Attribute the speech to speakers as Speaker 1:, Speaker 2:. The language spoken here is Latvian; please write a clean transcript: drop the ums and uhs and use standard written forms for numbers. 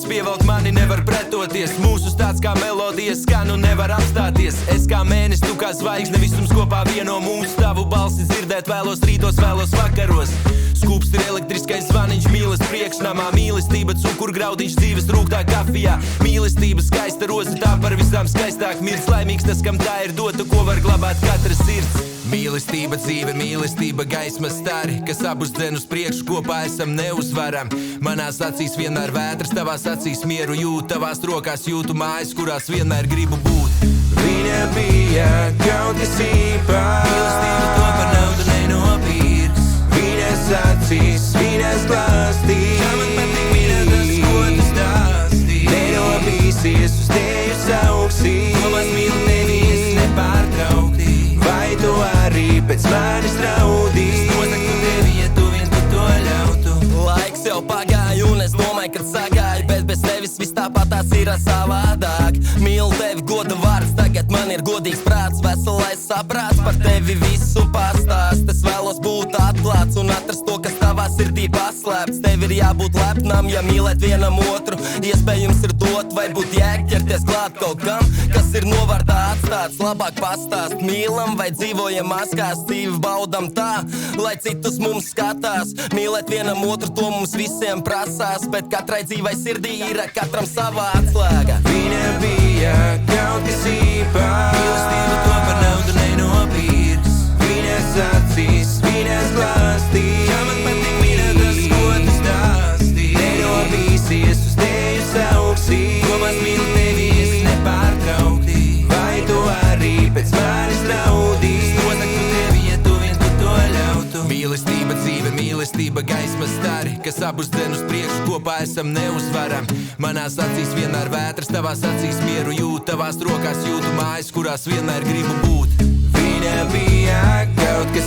Speaker 1: Spiedz pievelk mani, nevar pretoties. Mūsu stāsts kā melodijas skan un nevar apstāties. Es kā mēnesis, tu kā zvaigzne, visums kopā vieno mūsu. Tavu balsi dzirdēt vēlos rītos, vēlos vakaros. Skūpst ir elektriskais zvaniņš mīles priekšnamā. Mīlestība cukurgraudiņš dzīves rūgtā kafijā. Mīlestība skaista roza, tā par visām skaistāk mirst. Laimīgs tas, kam tā ir dota, ko var glabāt katra sirds. Mīlestība dzīve, mīlestība gaisma stari, kas abus dzen uz priekšu, kopā esam neuzvaram. Manās acīs vienmēr vētras, tavās acīs mieru jūt. Tavās rokās jūtu mājas, kurās vienmēr gribu būt. Viņa bija kaut kas īpašs. Mīlestība to par naudu nenopirks. Viņas acīs, viņas glāstīs. Kā man patīk mīļā tas, ko tu stāstī. Nenobīsies, uz tevi sauksīs. Ko maz mīlu tevi, es nepārtraukti. Vai tu arī pēc manis raudīs? Nosaktu tevi, ja tu viens par to ļautu. Laiks jau pagāja un es domāju, kad sagāju. Bet bez tevis viss tāpatās ir savādāk. Mīlu tevi, goda vārds, tagad man ir godīgs prāts. Veselais saprāts par tevi visu pastāst. Es vēlos būt atklāts un atrast to, kas tavā sirdī paslēpts. Tev ir jābūt lepnam, ja mīlēt vienam otru. Iespējams ir dot vai būt ķerties klāt kaut kam, kas ir novārtā atstāts. Labāk pastāst, mīlam vai dzīvojam maskās. Dzīvi baudam tā, lai citus mums skatās. Mīlēt vienam otru, to mums visiem prasās. Bet katrai dzīvai sirdī ir katram savā atslēga. Viņa bija kaut kas īpašs. Mīlestība to par naudu nenopirks. Viņas acīs, viņas glāstīs. Kā man patīk mīļā tas, ko tu stāstī. Nenobīsies, uz tevi sauksīs. Ko maz mīlu tevi, es nepārtraukti. Vai tu arī pēc manis raudīs? Nosaktu tevi, ja tu viens par to ļautu. Mīlestība dzīve, mīlestība gaisma stari, kas abus dzen uz priekšu, kopā esam neuzvaram. Manās acīs vienmēr vētras, tavās acīs mieru jūt. Tavās rokās jūtu mājas, kurās vienmēr gribu būt. Viņa bija kaut kas